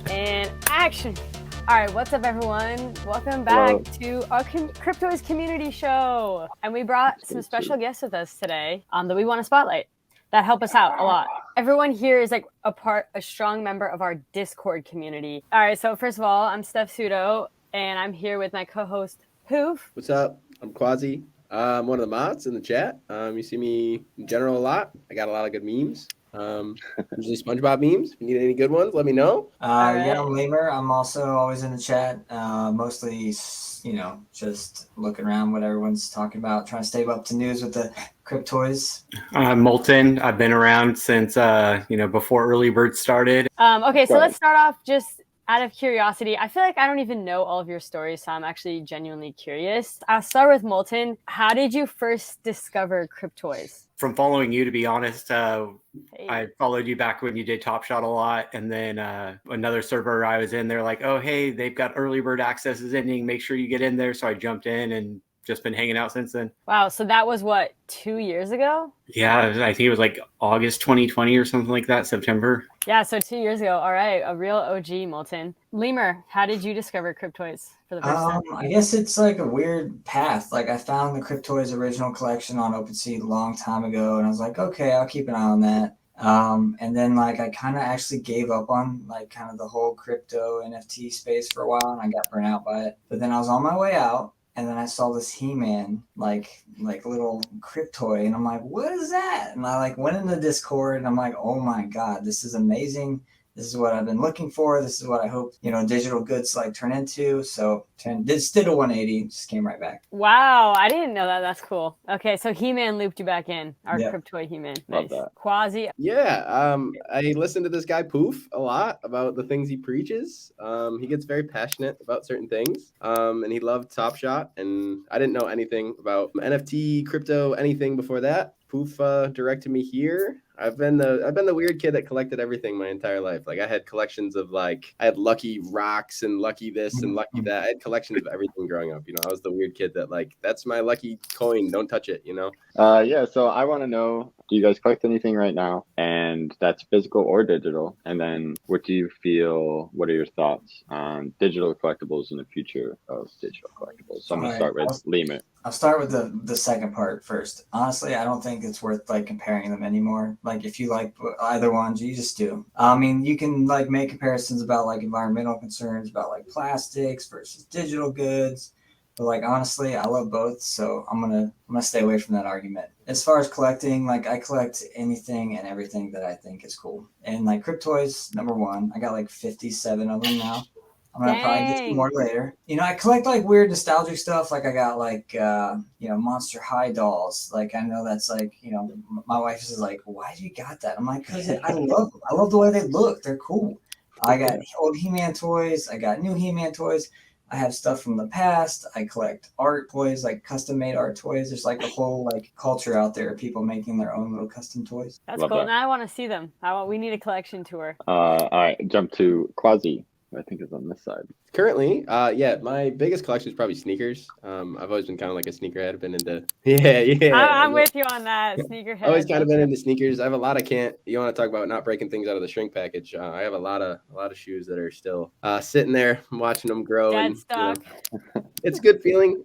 And action. All right, what's up, everyone? Welcome back to our Cryptoys Community Show. And we brought some special guests with us today that we want to spotlight that help us out a lot. Everyone here is like a strong member of our Discord community. All right, so first of all, I'm Steph Sudo, and I'm here with my co-host, Poof. What's up? I'm Quasi. I'm one of the mods in the chat. You see me in general a lot. I got a lot of good memes. Usually SpongeBob memes. If you need any good ones, let me know. Right. Yeah, I'm Lemur. I'm also always in the chat. Mostly, just looking around what everyone's talking about, trying to stay up to news with the Cryptoys. Molten. I've been around since before early bird started. Okay, so let's start off just out of curiosity. I feel like I don't even know all of your stories, so I'm actually genuinely curious. I'll start with Molten. How did you first discover Cryptoys? From following you, to be honest, I followed you back when you did Top Shot a lot, and then another server I was in, they're like, "Oh, hey, they've got early bird access is ending. Make sure you get in there." So I jumped in and just been hanging out since then. Wow, so that was what, 2 years ago? Yeah, I think it was like August 2020 or something like that, September. Yeah, so 2 years ago. All right, a real OG, Molten. Lemur, how did you discover Cryptoys for the first time? I guess it's like a weird path. Like I found the Cryptoys original collection on OpenSea a long time ago, and I was like, okay, I'll keep an eye on that. And then like I kind of actually gave up on like kind of the whole crypto NFT space for a while, and I got burnt out by it. But then I was on my way out, and then I saw this He-Man like little Cryptoy, and I'm like, what is that? And I like went into Discord, and I'm like, oh my god, this is amazing. This is what I've been looking for. This is what I hope, digital goods like turn into. So did a 180, just came right back. Wow, I didn't know that. That's cool. Okay, so He-Man looped you back in. Our Cryptoy He-Man. Nice. Quasi. Yeah, I listen to this guy Poof a lot about the things he preaches. He gets very passionate about certain things, and he loved Top Shot. And I didn't know anything about NFT, crypto, anything before that. Poof directed me here. I've been the weird kid that collected everything my entire life. Like I had collections of I had lucky rocks and lucky this and lucky that. I had collections of everything growing up. I was the weird kid that that's my lucky coin. Don't touch it. Yeah. So I want to know, do you guys collect anything right now? And that's physical or digital? And then what are your thoughts on digital collectibles in the future of digital collectibles? So I'm going to start with Lemur. I'll start with the second part first. Honestly, I don't think it's worth comparing them anymore. Like if you like either ones, you just do. I mean, you can make comparisons about environmental concerns, about plastics versus digital goods. But honestly, I love both, so I'm gonna stay away from that argument. As far as collecting, I collect anything and everything that I think is cool. And Cryptoys, number one, I got 57 of them now. I'm gonna probably get some more later. I collect weird nostalgic stuff. I got Monster High dolls. I know that's my wife is like, why do you got that? I'm like, because I love them. I love the way they look. They're cool. I got old He-Man toys. I got new He-Man toys. I have stuff from the past. I collect art toys, custom made art toys. There's a whole culture out there of people making their own little custom toys. That's cool. Now I want to see them. We need a collection tour. All right, jump to Quasi. I think it's on this side. Currently, my biggest collection is probably sneakers. I've always been kind of a sneakerhead. I've been into I'm with you on that. Sneakerhead. Always kind of been into sneakers. I have a lot of you want to talk about not breaking things out of the shrink package. I have a lot of shoes that are still sitting there. I'm watching them grow. Dead stock. It's a good feeling.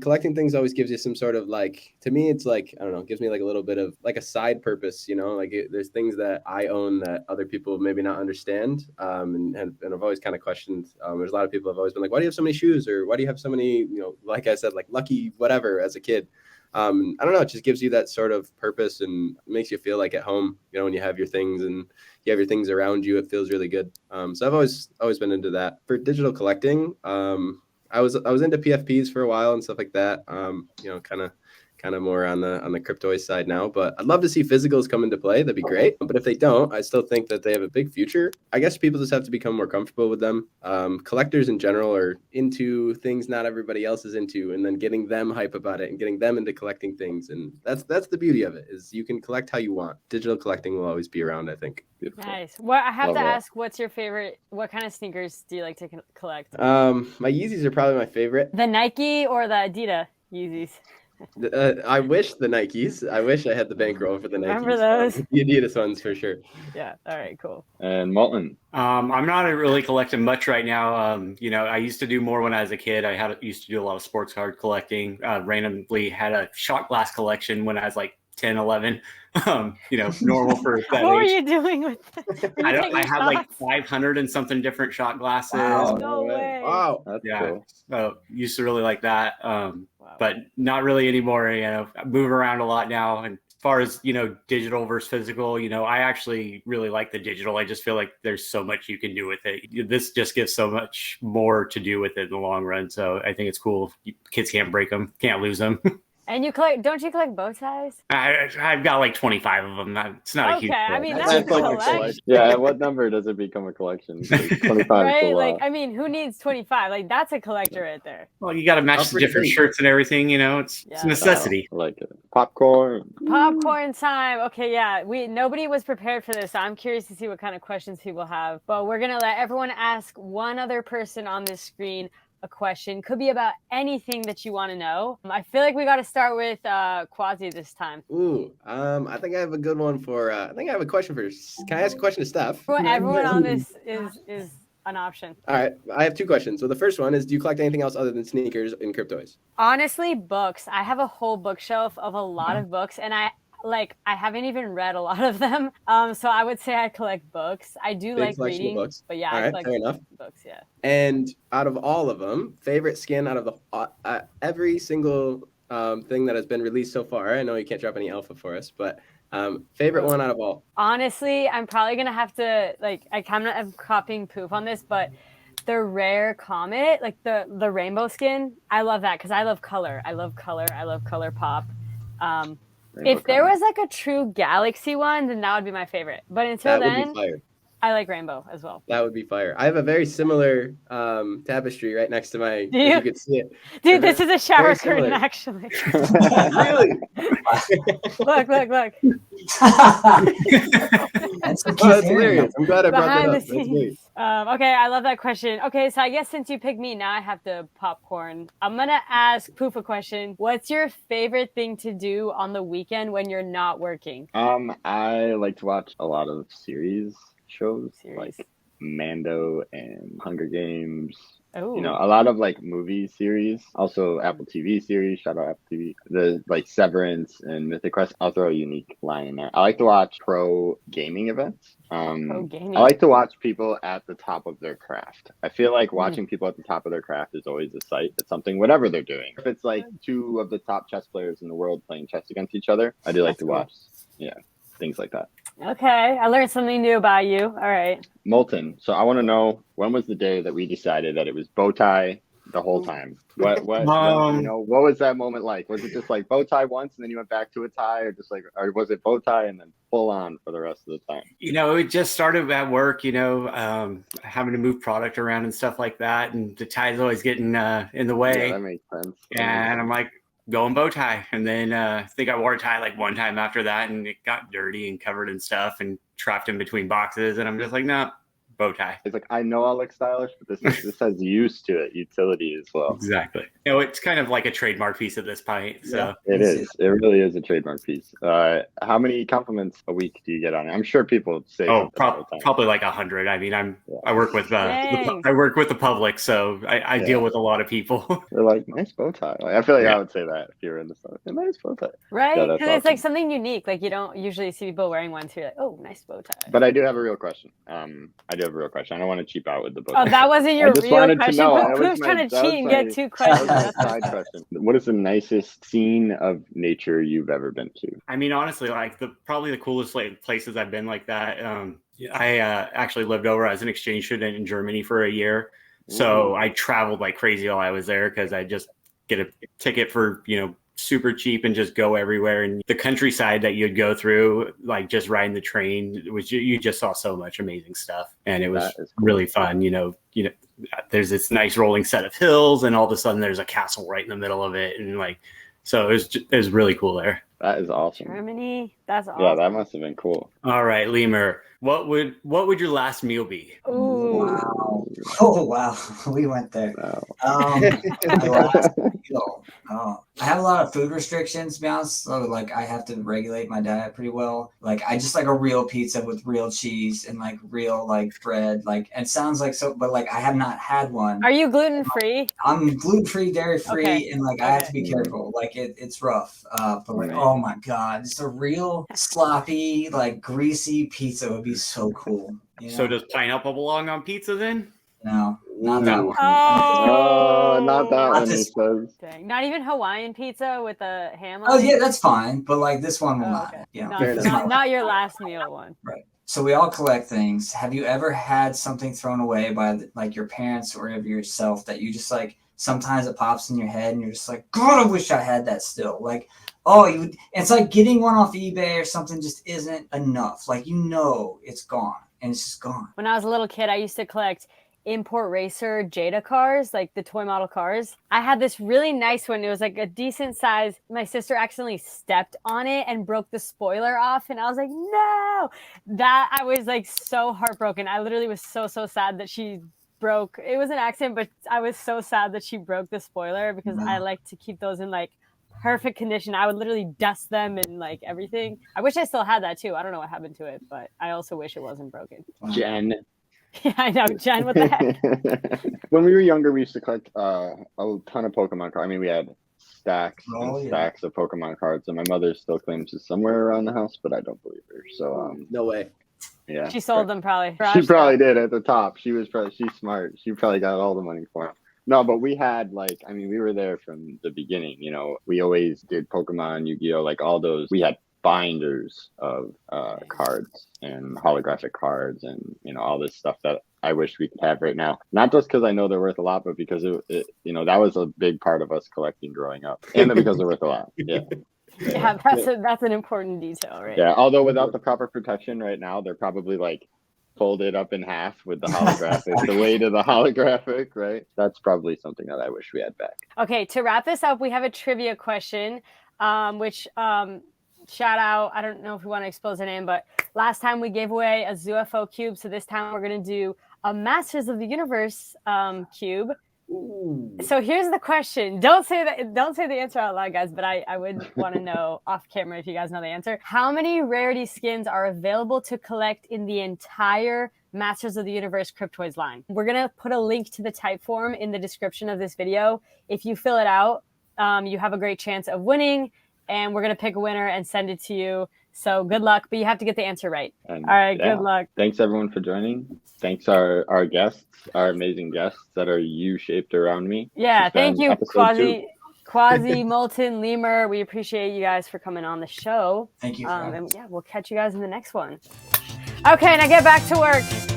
Collecting things always gives you some sort of to me, it's I don't know, it gives me a little bit of a side purpose, there's things that I own that other people maybe not understand. And I've always kind of questioned, there's a lot of people have always been like, why do you have so many shoes? Or why do you have so many, like I said, lucky whatever as a kid. I don't know, it just gives you that sort of purpose and makes you feel at home, when you have your things and you have your things around you, it feels really good. So I've always been into that. For digital collecting, I was into PFPs for a while and stuff like that. Kind of more on the Cryptoys side now, but I'd love to see physicals come into play. That'd be great. But if they don't, I still think that they have a big future. I guess people just have to become more comfortable with them. Collectors in general are into things not everybody else is into, and then getting them hype about it and getting them into collecting things. And that's the beauty of it, is you can collect how you want. Digital collecting will always be around, I think. Beautiful. Nice. Well, I have to ask, what's your favorite? What kind of sneakers do you like to collect? My Yeezys are probably my favorite. The Nike or the Adidas Yeezys? I wish the Nikes. I wish I had the bankroll for the Nikes. Remember those? The Adidas ones for sure. Yeah. All right. Cool. And Molten. I'm not really collecting much right now. I used to do more when I was a kid. Used to do a lot of sports card collecting. Randomly had a shot glass collection when I was like 10, 11. Normal for that What were age. you doing with that? I had like 500 and something different shot glasses. Wow. No way. Wow. That's Yeah. cool. So used to really like that. Wow. But not really anymore. I move around a lot now. And as far as, digital versus physical, I actually really like the digital. I just feel like there's so much you can do with it. This just gives so much more to do with it in the long run. So I think it's cool. Kids can't break them, can't lose them. And don't you collect bow ties? I've got like 25 of them. It's not a huge Okay, I mean, that's That's a like a collection. collection. Yeah, at what number does it become a collection? 25 is a Right? lot. Like, I mean, who needs 25? Like, that's a collector right there. Well, you got to match the different shirts and everything. It's a necessity. I like it. Popcorn. Popcorn time. Okay, yeah. Nobody was prepared for this, so I'm curious to see what kind of questions people have. But we're gonna let everyone ask one other person on this screen a question. Could be about anything that you want to know. I feel like we got to start with Quasi this time. Ooh, I think I have a good one for. I think I have a question for. Can I ask a question to Steph? Everyone on this is an option. All right, I have two questions. So the first one is, do you collect anything else other than sneakers and Cryptoys? Honestly, books. I have a whole bookshelf of a lot of books, and I haven't even read a lot of them. So I would say I collect books. I do like reading books. But yeah, all I right, collect fair enough. books, yeah. And out of all of them, favorite skin out of the every single thing that has been released so far. I know you can't drop any alpha for us, but favorite one out of all. Honestly, I'm probably gonna have to I'm copying Poof on this, but the rare comet, like the rainbow skin, I love that because I love color. I love color pop. If there was like a true galaxy one, then that would be my favorite. But until then, I like rainbow as well. That would be fire. I have a very similar tapestry right next to my. If you could see it. Dude, this is a shower curtain, actually. Really? Look. That's so Oh, that's hilarious. I'm glad I brought Behind that up. the That's scenes. Okay, I love that question. Okay, so I guess since you picked me, now I have to popcorn. I'm gonna ask Poof a question. What's your favorite thing to do on the weekend when you're not working? I like to watch a lot of shows like Mando and Hunger Games. Oh. A lot of like movie series, also Apple TV series. Shout out Apple TV. The like Severance and Mythic Quest. I'll throw a unique line in there. I like to watch pro gaming events. I like to watch people at the top of their craft. I feel like watching people at the top of their craft is always a sight. It's something, whatever they're doing. If it's like two of the top chess players in the world playing chess against each other, I do like to watch. Yeah, things like that. Okay, I learned something new about you. All right. Molten. So I want to know, when was the day that we decided that it was bow tie the whole time? What was that moment like? Was it just like bow tie once and then you went back to a tie, or was it bow tie and then full on for the rest of the time? It just started at work, having to move product around and stuff like that, and the tie's always getting in the way. Yeah, that makes sense. And I'm like, going bow tie. And then I think I wore a tie like one time after that, and it got dirty and covered in stuff and trapped in between boxes. And I'm just like, no, bow tie. It's like, I know I'll look stylish, but this has use to it, utility as well. Exactly. It's kind of like a trademark piece at this point. So it is. It really is a trademark piece. How many compliments a week do you get on it? I'm sure people say. Probably like 100. I mean, I work with the public, so I deal with a lot of people. They're like, nice bow tie. I feel like I would say that if you're in the sun. Nice bow tie. Right? Because it's like something unique. Like you don't usually see people wearing one, so you're like, oh, nice bow tie. But I do have a real question. I don't want to cheap out with the bow tie. Oh, that wasn't your real question. Who's trying to cheat and get two questions? Side question. What is the nicest scene of nature you've ever been to? I mean, honestly, like probably the coolest places I've been like that. I actually lived over as an exchange student in Germany for a year. So I traveled like crazy while I was there because I just get a ticket for, super cheap and just go everywhere. And the countryside that you'd go through, like just riding the train, which you just saw so much amazing stuff. And it was really fun. There's this nice rolling set of hills and all of a sudden there's a castle right in the middle of it. And so it was really cool there. That is awesome. Germany. That's awesome. Yeah, that must have been cool. All right, Lemur. What would your last meal be? Ooh. Wow. Oh wow, we went there. Wow. My last meal. Oh, I have a lot of food restrictions, to be honest. So like, I have to regulate my diet pretty well. Like, I just like a real pizza with real cheese and like real like bread. Like, it sounds like so, but like I have not had one. Are you gluten free? I'm gluten free, dairy free, Okay. and like I have to be careful. Like it's rough. But like, oh my god, just a real sloppy, like greasy pizza would be so cool. You know? So does pineapple belong on pizza then? No, not that one. Oh, not that Not one, he this- says. Dang. Not even Hawaiian pizza with a ham on Oh it? yeah, that's fine. But like this one will Oh, not. okay. You know, Not, Fair enough. not your last meal one. right. So we all collect things. Have you ever had something thrown away by like your parents or of yourself that you just like sometimes it pops in your head and you're just like, God, I wish I had that still. Like, oh, you. It's like getting one off eBay or something just isn't enough. Like, you know, it's gone and it's just gone. When I was a little kid, I used to collect import racer Jada cars, like the toy model cars. I had this really nice one. It was like a decent size. My sister accidentally stepped on it and broke the spoiler off. And I was like, no, that I was like so heartbroken. I literally was so sad that she broke. It was an accident, but I was so sad that she broke the spoiler because I like to keep those in like perfect condition. I would literally dust them and like everything. I wish I still had that too. I don't know what happened to it, but I also wish it wasn't broken. Jen. Yeah, I know, Jen. What the heck? When we were younger, we used to collect a ton of Pokemon cards. I mean, we had stacks and stacks of Pokemon cards, and my mother still claims it's somewhere around the house, but I don't believe her. So, No way. yeah, She sold them probably. She probably did at the top. She's smart. She probably got all the money for them. No, but we had like, I mean, we were there from the beginning. You know, we always did Pokemon, Yu-Gi-Oh, like all those. We had binders of cards and holographic cards and you know all this stuff that I wish we could have right now. Not just because I know they're worth a lot, but because it you know that was a big part of us collecting growing up, and because they're worth a lot. Yeah. Yeah, that's an important detail, right? Yeah. Although without the proper protection right now, they're probably like folded up in half with the holographic, the weight of the holographic, right? That's probably something that I wish we had back. Okay, to wrap this up, we have a trivia question, which shout out, I don't know if we want to expose her name, but last time we gave away a ZUFO cube, so this time we're going to do a Masters of the Universe cube. Ooh. So here's the question. Don't say the answer out loud, guys, but I would want to know off camera if you guys know the answer. How many rarity skins are available to collect in the entire Masters of the Universe Cryptoys line? We're going to put a link to the type form in the description of this video. If you fill it out, you have a great chance of winning, and we're going to pick a winner and send it to you. So good luck, but you have to get the answer right. And, all right, good luck. Thanks everyone for joining. Thanks our guests, our amazing guests that are U-shaped around me. Yeah, thank you, Quasi, Molten, Lemur. We appreciate you guys for coming on the show. Thank you. And yeah, we'll catch you guys in the next one. Okay, now get back to work.